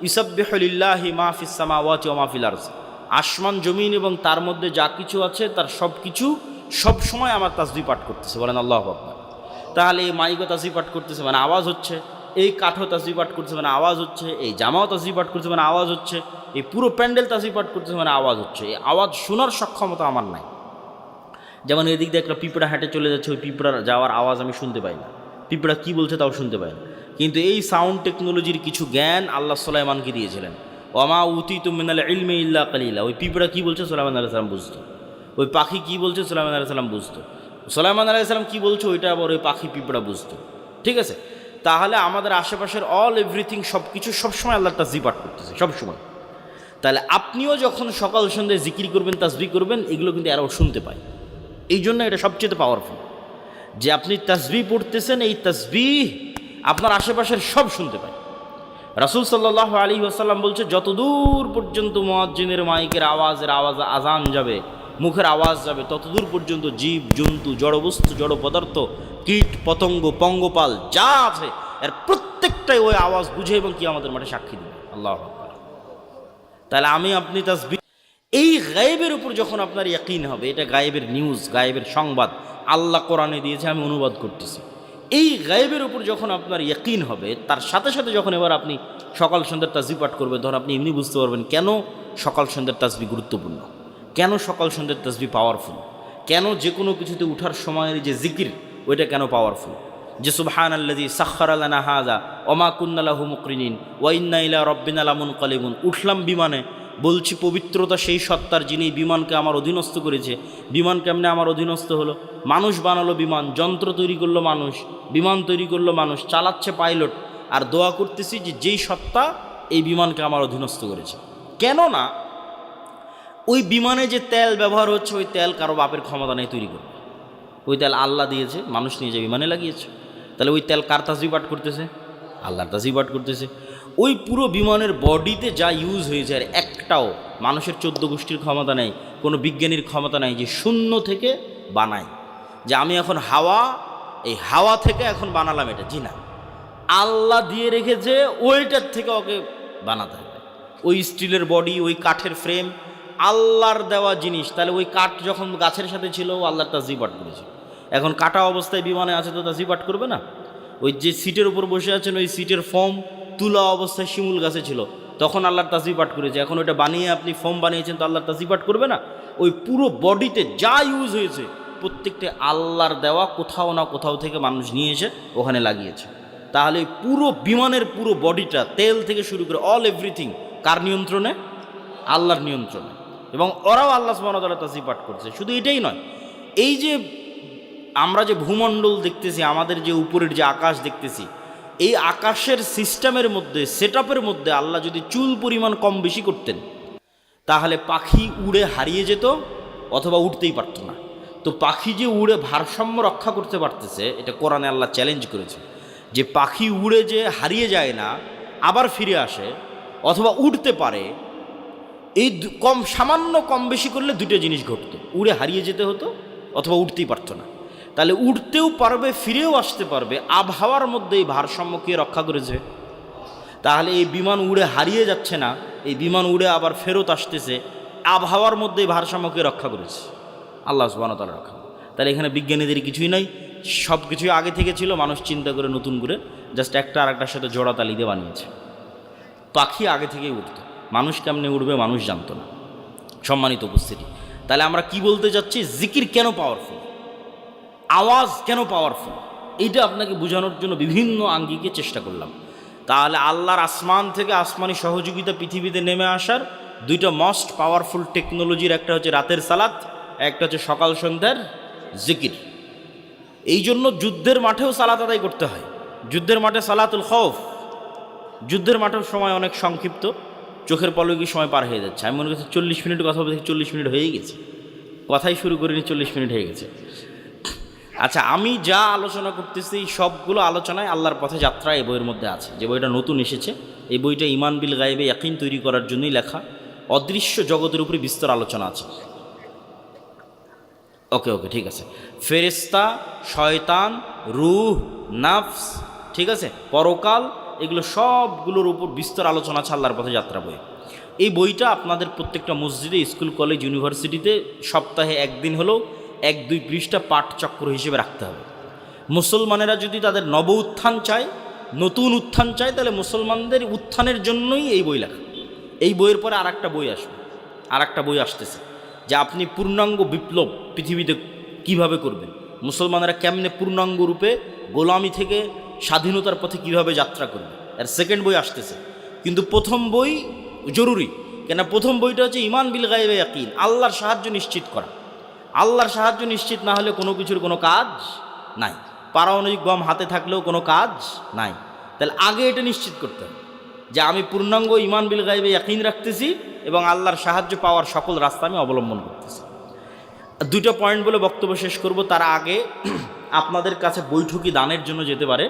ইসাব্বিহু লিল্লাহি মা ফিস সামাওয়াতি ওয়া মা ফিল আরজ। আসমান জমিন এবং তার মধ্যে যা কিছু আছে তার সব কিছু সবসময় আমার তাসবিহ পাঠ করতেছে। বলেন আল্লাহু আকবার। তাহলে এই মাইকও তাসবিহ পাঠ করতেছে মানে আওয়াজ হচ্ছে, এই কাঠও তাসবিহ পাঠ করতেছে মানে আওয়াজ হচ্ছে, এই জামাও তাসবিহ পাঠ করতেছে মানে আওয়াজ হচ্ছে, এই পুরো প্যান্ডেল তাসবিহ পাঠ করতেছে মানে আওয়াজ হচ্ছে। এই আওয়াজ শোনার সক্ষমতা আমার নাই। যেমন এদিক দিয়ে একটা পিঁপড়া হেঁটে চলে যাচ্ছে, ওই পিঁপড়ার যাওয়ার আওয়াজ আমি শুনতে পাই না, পিঁপড়া কী বলছে তাও শুনতে পায় না। কিন্তু এই সাউন্ড টেকনোলজির কিছু জ্ঞান আল্লাহ সুলাইমানকে দিয়েছিলেন। ওমা উতিতু মিনাল ইলমি ইল্লা কালিলা। ওই পিঁপড়া কী বলছে সুলাইমান আলাইহিস সালাম বুঝতো, ওই পাখি কী বলছে সুলাইমান আলাইহিস সালাম বুঝতো, সুলাইমান আলাইহিস সালাম কী বলছে ওইটা আবার ওই পাখি পিঁপড়া বুঝতো। ঠিক আছে, তাহলে আমাদের আশেপাশের অল এভরিথিং সব কিছু সবসময় আল্লাহর তাসবিহ পাঠ করতেছে সবসময়। তাহলে আপনিও যখন সকাল সন্ধ্যায় জিকির করবেন, তাসবিহ করবেন, এগুলো কিন্তু এরাও শুনতে পায়। এই জন্য এটা সবচেয়ে পাওয়ারফুল যে আপনি তাসবিহ পড়তেছেন, এই তাসবিহ আপনার আশেপাশের সব শুনতে পায়। রাসূল সাল্লাল্লাহু আলাইহি ওয়াসাল্লাম বলছে, যতদূর পর্যন্ত মুয়াজ্জিনের মাইকের আওয়াজ আজান যাবে, মুখের আওয়াজ যাবে, ততদূর পর্যন্ত জীব জন্তু, জড়বস্তু, জড় পদার্থ, কীট পতঙ্গ, পঙ্গপাল যা আছে এর প্রত্যেকটাই ওই আওয়াজ বুঝে এবং কিয়ামতের মাঠে সাক্ষী দেবে। আল্লাহু আকবার। তাহলে আমি আপনি তাসবিহ, এই গায়েবের উপর যখন আপনার ইয়াকিন হবে, এটা গায়েবের নিউজ, গায়েবের সংবাদ আল্লাহ কোরআনে দিয়েছে, আমি অনুবাদ করতেছি। এই গায়েবের উপর যখন আপনার ইয়াকিন হবে, তার সাথে সাথে যখন এবার আপনি সকাল সন্ধ্যার তাসবিহ পাঠ করবেন, তখন আপনি এমনি বুঝতে পারবেন কেন সকাল সন্ধ্যার তাসবিহ গুরুত্বপূর্ণ, কেন সকাল সন্ধ্যার তাসবিহ পাওয়ারফুল, কেন যে কোনো কিছুতে উঠার সময়ের যে জিকির ওইটা কেন পাওয়ারফুল। যে সুবহানাল্লাযী সাখখারা লানা হাযা ওয়া মা কুন্না লাহু মুকরিনিন ওয়া ইন্না ইলা রাব্বিনা লামুনকালিবুন। উঠলাম বিমানে, বলছি পবিত্রতা সেই সত্তার যিনি বিমানকে আমার অধীনস্থ করেছে। বিমান কেমনে আমার অধীনস্থ হলো? মানুষ বানালো বিমান, যন্ত্র তৈরি করলো মানুষ, বিমান তৈরি করলো মানুষ, চালাচ্ছে পাইলট, আর দোয়া করতেছি যে যেই সত্তা এই বিমানকে আমার অধীনস্থ করেছে। কেননা ওই বিমানে যে তেল ব্যবহার হচ্ছে, ওই তেল কারো বাপের ক্ষমতা নেই তৈরি করবে। ওই তেল আল্লাহ দিয়েছে, মানুষ নিয়ে যে বিমানে লাগিয়েছে। তাহলে ওই তেল কার তাসবিহ পাঠ করতেছে? আল্লাহর তাসবিহ পাঠ করতেছে। ওই পুরো বিমানের বডিতে যা ইউজ হয়েছে, আর একটাও মানুষের 14 গোষ্ঠীর ক্ষমতা নেই, কোনো বিজ্ঞানীর ক্ষমতা নেই যে শূন্য থেকে বানায়, যে আমি এখন হাওয়া, এই হাওয়া থেকে এখন বানালাম এটা। জি না, আল্লাহ দিয়ে রেখেছে, ওইটার থেকে ওকে বানাতে হবে। ওই স্টিলের বডি, ওই কাঠের ফ্রেম আল্লাহর দেওয়া জিনিস। তাহলে ওই কাঠ যখন গাছের সাথে ছিল, ও আল্লাহর তাসবিহ পাঠ করেছে। এখন কাটা অবস্থায় বিমানে আছে, তো তাসবিহ পাঠ করবে না? ওই যে সিটের উপর বসে আছেন, ওই সিটের ফোম তুলা অবস্থায় শিমুল গাছে ছিল, তখন আল্লাহর তাসবিহ পাঠ করেছে। এখন ওটা বানিয়ে আপনি ফোম বানিয়েছেন, তো আল্লাহর তাসবিহ পাঠ করবে না? ওই পুরো বডিতে যা ইউজ হয়েছে প্রত্যেকটা আল্লাহর দেওয়া, কোথাও না কোথাও থেকে মানুষ নিয়ে এসে ওখানে লাগিয়েছে। তাহলে পুরো বিমানের পুরো বডিটা, তেল থেকে শুরু করে অল এভরিথিং কার নিয়ন্ত্রণে? আল্লাহর নিয়ন্ত্রণে। এবং ওরাও আল্লাহ সুবহানাহু ওয়া তাআলা তাসবিহ পাঠ করছে। শুধু এটাই নয়, এই যে আমরা যে ভূমণ্ডল দেখতেছি, আমাদের যে উপরের যে আকাশ দেখতেছি, এই আকাশের সিস্টেমের মধ্যে, সেটআপের মধ্যে আল্লাহ যদি চুল পরিমাণ কম বেশি করতেন, তাহলে পাখি উড়ে হারিয়ে যেত অথবা উঠতেই পারত না। তো পাখি যে উড়ে ভারসাম্য রক্ষা করতে পারতেছে, এটা কোরআনে আল্লাহ চ্যালেঞ্জ করেছে যে পাখি উড়ে যে হারিয়ে যায় না, আবার ফিরে আসে অথবা উঠতে পারে। এই সামান্য কম বেশি করলে দুটো জিনিস ঘটতো, উড়ে হারিয়ে যেতে হতো অথবা উঠতেই পারতো না। তাহলে উঠতেও পারবে, ফিরেও আসতে পারবে। আবহাওয়ার মধ্যে এই ভারসাম্যকে রক্ষা করেছে। তাহলে এই বিমান উড়ে হারিয়ে যাচ্ছে না, এই বিমান উড়ে আবার ফেরত আসতেছে, আবহাওয়ার মধ্যে এই ভারসাম্যকে রক্ষা করেছে আল্লাহ সুবহানাহু ওয়া তাআলা রক্ষা। তাহলে এখানে বিজ্ঞানীদের কিছুই নাই, সব কিছুই আগে থেকে ছিল, মানুষ চিন্তা করে নতুন করে জাস্ট একটা আরেকটার সাথে জোড়া তালি দিয়ে বানিয়েছে। পাখি আগে থেকেই উঠতো, মানুষ কেমনে উঠবে মানুষ জানতো না। সম্মানিত উপস্থিতি, তাহলে আমরা কি বলতে যাচ্ছি? জিকির কেন পাওয়ারফুল, আওয়াজ কেন পাওয়ারফুল, এইটা আপনাকে বোঝানোর জন্য বিভিন্ন আঙ্গিকে চেষ্টা করলাম। তাহলে আল্লাহর আসমান থেকে আসমানি সহযোগিতা পৃথিবীতে নেমে আসার দুইটা মোস্ট পাওয়ারফুল টেকনোলজির, একটা হচ্ছে রাতের সালাত, একটা হচ্ছে সকাল সন্ধ্যার জিকির। এই জন্য যুদ্ধের মাঠেও সালাত আদায় করতে হয়। যুদ্ধের মাঠে সালাতুল খৌফ, যুদ্ধের মাঠের সময় অনেক সংক্ষিপ্ত, চোখের পলকে সময় পার হয়ে যাচ্ছে। আমি মনে করছি 40 মিনিট কথা বলতে, 40 মিনিট হয়েই গেছে, কথাই শুরু করিনি 40 মিনিট হয়ে গেছে। আচ্ছা, আমি যা আলোচনা করতেছি সবগুলো আলোচনায় আল্লাহর পথে যাত্রা এই বইয়ের মধ্যে আছে। যে বইটা নতুন এসেছে, এই বইটা ঈমান বিল গায়বে ইয়াকিন তৈরি করার জন্যই লেখা। অদৃশ্য জগতের উপরে বিস্তর আলোচনা আছে। ওকে ওকে ঠিক আছে। ফেরেশতা, শয়তান, রূহ, নাফস, ঠিক আছে, পরকাল, এগুলো সবগুলোর উপর বিস্তর আলোচনা আছে আল্লাহর পথে যাত্রা বই। এই বইটা আপনাদের প্রত্যেকটা মসজিদে, স্কুল, কলেজ, ইউনিভার্সিটিতে সপ্তাহে একদিন হলেও 1-2 পৃষ্ঠা পাঠচক্র হিসেবে রাখতে হবে। মুসলমানেরা যদি তাদের নব উত্থান চায়, নতুন উত্থান চায়, তাহলে মুসলমানদের উত্থানের জন্যই এই বই লেখা। এই বইয়ের পরে আর একটা বই আসবে, আর একটা বই আসতেছে, যে আপনি পূর্ণাঙ্গ বিপ্লব পৃথিবীতে কিভাবে করবেন, মুসলমানেরা কেমনে পূর্ণাঙ্গ রূপে গোলামি থেকে স্বাধীনতার পথে কিভাবে যাত্রা করবে। এর সেকেন্ড বই আসতেছে, কিন্তু প্রথম বই জরুরি। কেন প্রথম বইটা হচ্ছে ইমান বিল গায়বে ইয়াকিন, আল্লাহর সাহায্য নিশ্চিত করা। আল্লাহর সাহায্য নিশ্চিত না হলে কোনো কিছুর কোনো কাজ নাই, পারমাণবিক বম হাতে থাকলেও কোনো কাজ নাই। তাহলে আগে এটা নিশ্চিত করতে হবে যে আমি পূর্ণাঙ্গ ইমান বিল গায়বে ইয়াকিন রাখতেছি এবং আল্লাহর সাহায্য পাওয়ার সকল রাস্তা আমি অবলম্বন করতেছি। দুটো পয়েন্ট বলে বক্তব্য শেষ করব। তার আগে আপনাদের কাছে বৈঠকি দানের জন্য যেতে পারে,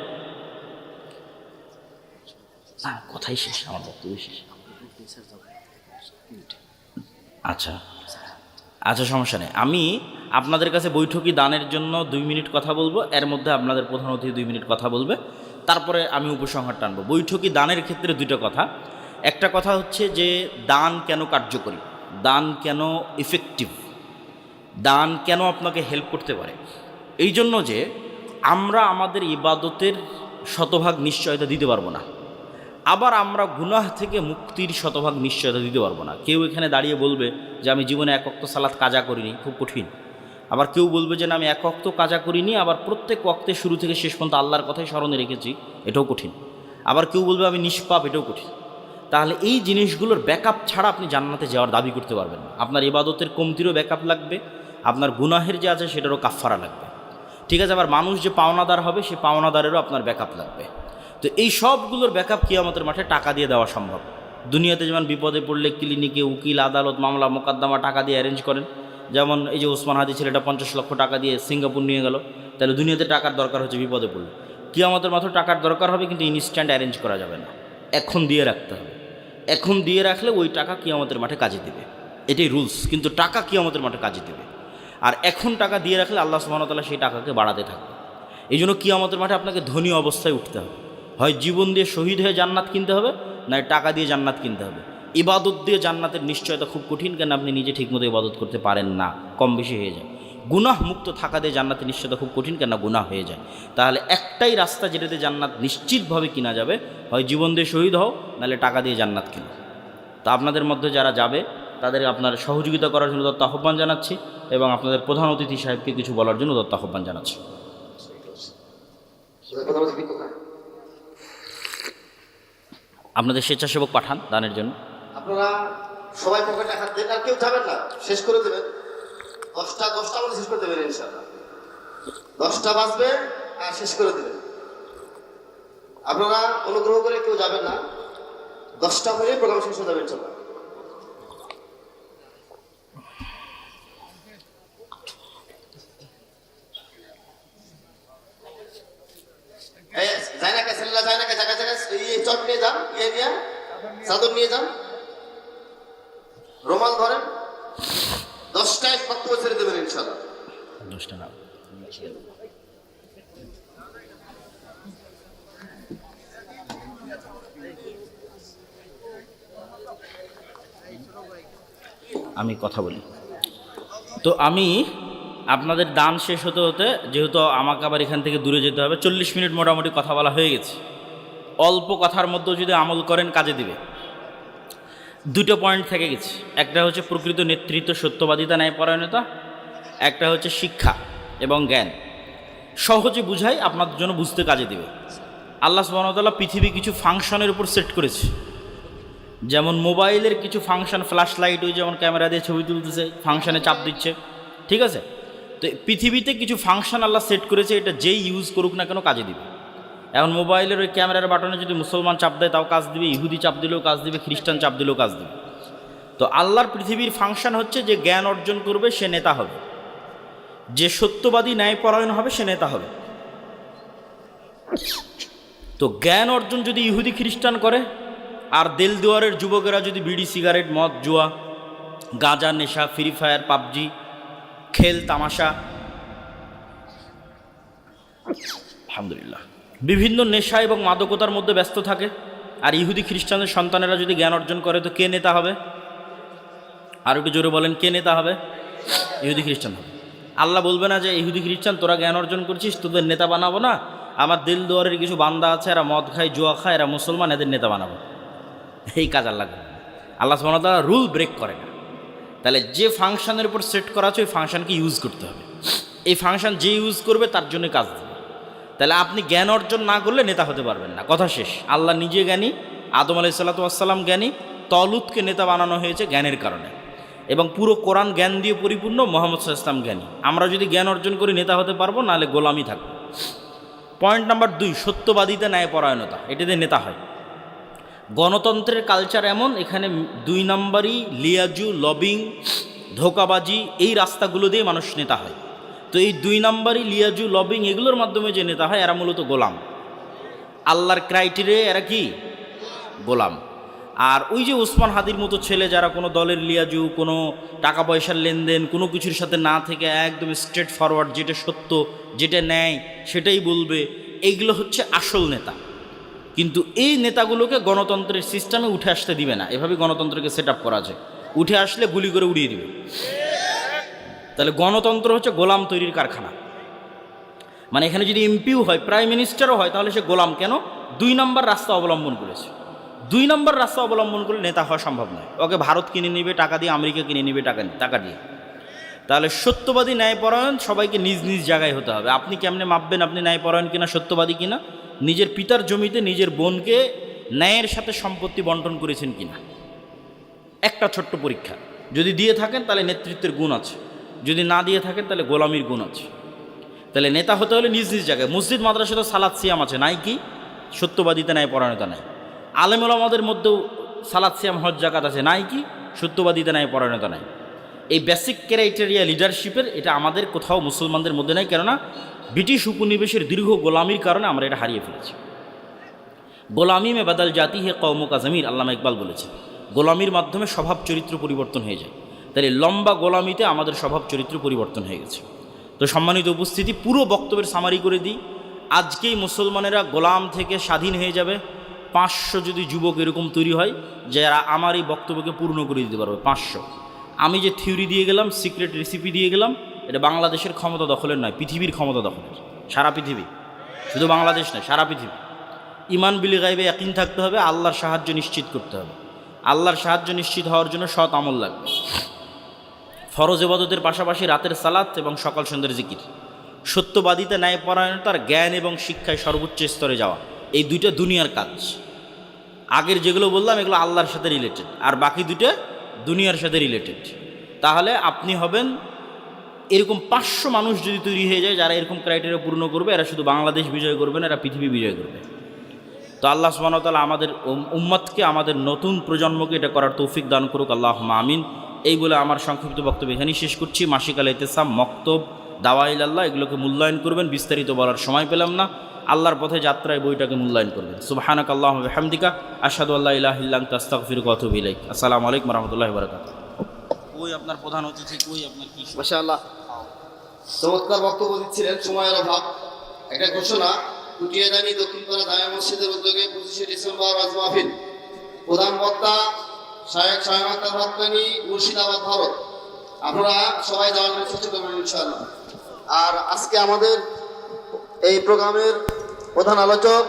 কথাই শেষ, আমার বক্তব্য শেষ। আচ্ছা আচ্ছা, সমস্যা নেই। আমি আপনাদের কাছে বৈঠকি দানের জন্য 2 মিনিট কথা বলবো, এর মধ্যে আপনাদের প্রধান অতিথি 2 মিনিট কথা বলবে, তারপরে আমি উপসংহার টানবো। বৈঠকি দানের ক্ষেত্রে দুটো কথা। একটা কথা হচ্ছে যে দান কেন কার্যকরী, দান কেন ইফেক্টিভ, দান কেন আপনাকে হেল্প করতে পারে। এই জন্য যে আমরা আমাদের ইবাদতের শতভাগ নিশ্চয়তা দিতে পারবো না, আবার আমরা গুনাহ থেকে মুক্তির শতভাগ নিশ্চয়তা দিতে পারবো না। কেউ এখানে দাঁড়িয়ে বলবে যে আমি জীবনে 1 ওয়াক্ত সালাত কাজা করিনি, খুব কঠিন। আবার কেউ বলবে যে না আমি 1 ওয়াক্ত কাজা করিনি, আবার প্রত্যেক ওয়াক্তে শুরু থেকে শেষ পর্যন্ত আল্লাহর কথাই স্মরণে রেখেছি, এটাও কঠিন। আবার কেউ বলবে আমি নিষ্পাপ, এটাও কঠিন। তাহলে এই জিনিসগুলোর ব্যাকআপ ছাড়া আপনি জান্নাতে যাওয়ার দাবি করতে পারবেন না। আপনার ইবাদতের কমতিরও ব্যাকআপ লাগবে, আপনার গুনাহের যে আছে সেটারও কাফফারা লাগবে, ঠিক আছে। আবার মানুষ যে পাওনাদার হবে সে পাওনাদারেরও আপনার ব্যাকআপ লাগবে। তো এই সবগুলোর ব্যাকআপ কিয়ামতের মাঠে টাকা দিয়ে দেওয়া সম্ভব। দুনিয়াতে যেমন বিপদে পড়লে ক্লিনিকে উকিল, আদালত, মামলা, মোকদ্দমা টাকা দিয়ে অ্যারেঞ্জ করেন, যেমন এই যে ওসমান হাদি ছেলেটা 50 লক্ষ টাকা দিয়ে সিঙ্গাপুর নিয়ে গেল, তাহলে দুনিয়াতে টাকার দরকার হচ্ছে বিপদে পড়লে। কিয়ামতের মাঠে টাকার দরকার হবে, কিন্তু ইনস্ট্যান্ট অ্যারেঞ্জ করা যাবে না, এখন দিয়ে রাখতে হবে। এখন দিয়ে রাখলে ওই টাকা কিয়ামতের মাঠে কাজে দেবে, এটাই রুলস। কিন্তু টাকা কিয়ামতের মাঠে কাজে দেবে। আর এখন টাকা দিয়ে রাখলে আল্লাহ সুবহানাহু ওয়া তাআলা সেই টাকাকে বাড়াতে থাকবে। এই জন্য কিয়ামতের মাঠে আপনাকে ধনী অবস্থায় উঠতে হবে, হয় জীবন দিয়ে শহীদ হয়ে জান্নাত কিনতে হবে, নয় টাকা দিয়ে জান্নাত কিনতে হবে। ইবাদত দিয়ে জান্নাতের নিশ্চয়তা খুব কঠিন, কেন আপনি নিজে ঠিকমতো ইবাদত করতে পারেন না, কম বেশি হয়ে যায়। গুনাহ মুক্ত থাকা দিয়ে জান্নাতের নিশ্চয়তা খুব কঠিন, কেন গুনাহ হয়ে যায়। তাহলে একটাই রাস্তা যেটাতে জান্নাত নিশ্চিতভাবে কিনা যাবে, হয় জীবন দিয়ে শহীদ হও, নাহলে টাকা দিয়ে জান্নাত কিনো। তা আপনাদের মধ্যে যারা যাবে তাদের আপনার সহযোগিতা করার জন্য দত্ত আহ্বান জানাচ্ছি, এবং আপনাদের প্রধান অতিথি সাহেবকে কিছু বলার জন্য দত্ত আহ্বান জানাচ্ছি। আপনাদের স্বেচ্ছাসেবক পাঠান দানের জন্য। আপনারা সবাই পকেটে হাত দেন, আর কেউ যাবেন না, শেষ করে দেবেন। 10টা বলে শেষ করে দেবেন ইনশাআল্লাহ। 10টা বাজবে আর শেষ করে দেবেন। আপনারা অনুগ্রহ করে কেউ যাবেন না, 10টা হলে প্রোগ্রাম শেষ হয়ে যাবে ইনশাআল্লাহ। চট নিয়ে যান, নিয়ে চাদর নিয়ে যান, রুমাল ধরেন। 10টায় বক্তব্য ছেড়ে দেবেন ইনশাআল্লাহ। 10টা না, আমি কথা বলি। তো আমি আপনাদের দান শেষ হতে হতে, যেহেতু আমাকে আবার এখান থেকে দূরে যেতে হবে, 40 মিনিট মোটামুটি কথা বলা হয়ে গেছে। অল্প কথার মধ্যেও যদি আমল করেন কাজে দিবে। 2টো পয়েন্ট থেকে গেছে, একটা হচ্ছে প্রকৃত নেতৃত্ব, সত্যবাদিতা, ন্যায়পরায়ণতা, একটা হচ্ছে শিক্ষা এবং জ্ঞান। সহজে বুঝাই, আপনার জন্য বুঝতে কাজে দিবে। আল্লাহ সুবহানাহু ওয়া তাআলা পৃথিবী কিছু ফাংশনের উপর সেট করেছে, যেমন মোবাইলের কিছু ফাংশন, ফ্ল্যাশ লাইট, ওই যেমন ক্যামেরা দিয়ে ছবি তুলতেছে, ফাংশনে চাপ দিচ্ছে, ঠিক আছে। তো পৃথিবীতে কিছু ফাংশন আল্লাহ সেট করেছে, এটা যেই ইউজ করুক না কেন কাজে দিবে। এখন মোবাইলের ওই ক্যামেরার বাটনে যদি মুসলমান চাপ দেয় তাও কাজ দিবে, ইহুদি চাপ দিলেও কাজ দিবে, খ্রিস্টান চাপ দিলেও কাজ দিবে। তো আল্লাহর পৃথিবীর ফাংশন হচ্ছে যে জ্ঞান অর্জন করবে সে নেতা হবে, যে সত্যবাদী ন্যায়পরায়ণ হবে সে নেতা হবে। তো জ্ঞান অর্জন যদি ইহুদি খ্রিস্টান করে, আর দেল দুয়ারের যুবকেরা যদি বিড়ি, সিগারেট, মদ, জুয়া, গাঁজা, নেশা, ফ্রি ফায়ার, পাবজি, খেল তামাশা, আলহামদুলিল্লাহ, বিভিন্ন নেশা এবং মাদকতার মধ্যে ব্যস্ত থাকে, আর ইহুদি খ্রিস্টানের সন্তানেরা যদি জ্ঞান অর্জন করে, তো কে নেতা হবে? আর একটু জোরে বলেন, কে নেতা হবে? ইহুদি খ্রিস্টান হবে। আল্লাহ বলবে না যে ইহুদি খ্রিস্টান তোরা জ্ঞান অর্জন করছিস, তোদের নেতা বানাবো না, আমার দিল দুয়ারের কিছু বান্দা আছে, এরা মদ খায়, জুয়া খায়, এরা মুসলমান, এদের নেতা বানাবো। এই কাজ আল্লাহ করে। আল্লাহ সুবহানাহু ওয়া তাআলা রুল ব্রেক করে না। তাহলে যে ফাংশনের উপর সেট করা আছে ওই ফাংশনকে ইউজ করতে হবে। এই ফাংশন যে ইউজ করবে তার জন্য কাজ দেবে। তাহলে আপনি জ্ঞান অর্জন না করলে নেতা হতে পারবেন না, কথা শেষ। আল্লাহ নিজে জ্ঞানী, আদম আলাইহিসসালাম জ্ঞানী, তলুতকে নেতা বানানো হয়েছে জ্ঞানের কারণে, এবং পুরো কোরআন জ্ঞান দিয়ে পরিপূর্ণ, মুহাম্মদ সাল্লাল্লাহু আলাইহি ওয়াসাল্লাম জ্ঞানী। আমরা যদি জ্ঞান অর্জন করি নেতা হতে পারবো, নাহলে গোলামি থাকবে। পয়েন্ট নাম্বার 2, সত্যবাদিতা, ন্যায়পরায়ণতা, এটাতে নেতা হয়। গণতন্ত্রের কালচার এমন, এখানে 2 নাম্বারই লিয়াজু, লবিং, ধোকাবাজি, এই রাস্তাগুলো দিয়ে মানুষ নেতা হয়। তো এই 2 নাম্বারই লিয়াজু, লবিং, এগুলোর মাধ্যমে যে নেতা হয় এরা মূলত গোলাম। আল্লাহর ক্রাইটেরিয়া এরা কি? গোলাম। আর ওই যে ওসমান হাদির মতো ছেলে যারা কোনো দলের লিয়াজু, কোনো টাকা পয়সার লেনদেন, কোনো কিছুর সাথে না থেকে একদম স্ট্রেট ফরওয়ার্ড, যেটা সত্য, যেটা ন্যায় সেটাই বলবে, এইগুলো হচ্ছে আসল নেতা। কিন্তু এই নেতাগুলোকে গণতন্ত্রের সিস্টেমে উঠে আসতে দিবে না। এভাবে গণতন্ত্রকে সেট আপ করা যায়, উঠে আসলে গুলি করে উড়িয়ে দিবে। তাহলে গণতন্ত্র হচ্ছে গোলাম তৈরির কারখানা। মানে এখানে যদি এমপিও হয়, প্রাইম মিনিস্টারও হয়, তাহলে সে গোলাম। কেন? 2 নম্বর রাস্তা অবলম্বন করেছে। 2 নম্বর রাস্তা অবলম্বন করলে নেতা হওয়া সম্ভব নয়। ওকে ভারত কিনে নেবে টাকা দিয়ে, আমেরিকা কিনে নেবে টাকা দিয়ে। তাহলে সত্যবাদী, ন্যায়পরায়ণ সবাইকে নিজ নিজ জায়গায় হতে হবে। আপনি কেমনে মাপবেন আপনি ন্যায়পরায়ণ কিনা, সত্যবাদী কিনা? নিজের পিতার জমিতে নিজের বোনকে ন্যায়ের সাথে সম্পত্তি বন্টন করেছেন কিনা, একটা ছোট্ট পরীক্ষা। যদি দিয়ে থাকেন তাহলে নেতৃত্বের গুণ আছে, যদি না দিয়ে থাকেন তাহলে গোলামির গুণ আছে। তাহলে নেতা হতে হলে নিজ নিজ জায়গায়। মসজিদ মাদ্রাসা তো সালাত সিয়াম আছে, নাই কি? সত্যবাদিতা, ন্যায়পরায়ণতা নাই। আলেম ওলামাদের মধ্যেও সালাত সিয়াম হজ জাকাত আছে, নাই কি? সত্যবাদিতা, ন্যায়পরায়ণতা নাই। এই বেসিক ক্রাইটেরিয়া লিডারশিপের, এটা আমাদের কোথাও মুসলমানদের মধ্যে নাই। কেননা ব্রিটিশ উপনিবেশের দীর্ঘ গোলামির কারণে আমরা এটা হারিয়ে ফেলেছি। গোলামি মে বাদাল জাতি হে কওম কা জমির, আল্লামা ইকবাল বলেছে। গোলামির মাধ্যমে স্বভাব চরিত্র পরিবর্তন হয়ে যায়। তাহলে লম্বা গোলামিতে আমাদের স্বভাব চরিত্র পরিবর্তন হয়ে গেছে। তো সম্মানিত উপস্থিতি, পুরো বক্তব্যের সামারি করে দিই। আজকেই মুসলমানেরা গোলাম থেকে স্বাধীন হয়ে যাবে। 500 যদি যুবক এরকম তৈরি হয় যারা আমার এই বক্তব্যকে পূর্ণ করে দিতে পারবে, 500। আমি যে থিওরি দিয়ে গেলাম, সিক্রেট রেসিপি দিয়ে গেলাম, এটা বাংলাদেশের ক্ষমতা দখলের নয়, পৃথিবীর ক্ষমতা দখলের। সারা পৃথিবী, শুধু বাংলাদেশ নয়, সারা পৃথিবী। ইমান বিল গায়বে ইয়াকিন থাকতে হবে, আল্লাহর সাহায্য নিশ্চিত করতে হবে। আল্লাহর সাহায্য নিশ্চিত হওয়ার জন্য সৎ আমল লাগবে। ফরজ ইবাদতের পাশাপাশি রাতের সালাত এবং সকাল সন্ধ্যার জিকির। সত্যবাদিতা, ন্যায়পরায়ণতার জ্ঞান এবং শিক্ষায় সর্বোচ্চ স্তরে যাওয়া, এই 2টা দুনিয়ার কাজ। আগের যেগুলো বললাম এগুলো আল্লাহর সাথে রিলেটেড, আর বাকি 2টা দুনিয়ার সাথে রিলেটেড। তাহলে আপনি হবেন এরকম 500 মানুষ যদি তৈরি হয়ে যায় যারা এরকম ক্রাইটেরিয়া পূর্ণ করবে, এরা শুধু বাংলাদেশ বিজয় করবে না, এরা পৃথিবী বিজয় করবে। তো আল্লাহ সুবহানাহু ওয়া তাআলা আমাদের উম্মতকে, আমাদের নতুন প্রজন্মকে এটা করার তৌফিক দান করুক, আল্লাহুম্মা আমিন। এই বলে আমার সংক্ষিপ্ত বক্তব্য এখানেই শেষ করছি। মাসিক আল ইতিসাম, মক্তব, দাওয়াইল আল্লাহ, এগুলোকে মূল্যায়ন করবেন। বিস্তারিত বলার সময় পেলাম না। আল্লাহর পথে যাত্রায় বইটাকে মূল্যায়ন করবেন। সুবহানাক আল্লাহুম্মা ওয়া বিহামদিকা, আশহাদু আল্লা ইলাহা ইল্লা আনতা, আস্তাগফিরুকা ওয়া আতুবু ইলাইক। আসসালামু আলাইকুম ওয়া রাহমাতুল্লাহি ওয়া বারাকাতুহু। ওই আপনার প্রধান অতিথি, ওই আপনার কি? মাশাআল্লাহ, চমৎকার বক্তব্য দিচ্ছিলেন। সময়ের অভাব। একটা ঘোষণা, কুটিয়াদানি দক্ষিণপাড়া জামে মসজিদের উদ্যোগে 25শে ডিসেম্বর ওয়াজ মাহফিল। প্রধান বক্তা শায়েখ শাহেদ আখতার হক্কানি, মুর্শিদাবাদ, ভারত। আপনারা সবাই যাওয়ার জন্য চেষ্টা করবেন ইনশাআল্লাহ। আর আজকে আমাদের এই প্রোগ্রামের প্রধান আলোচক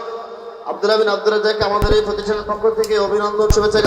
আব্দুল্লাহ বিন আব্দুর রাজ্জাককে আমাদের এই প্রতিষ্ঠানের পক্ষ থেকে অভিনন্দন, শুভেচ্ছা।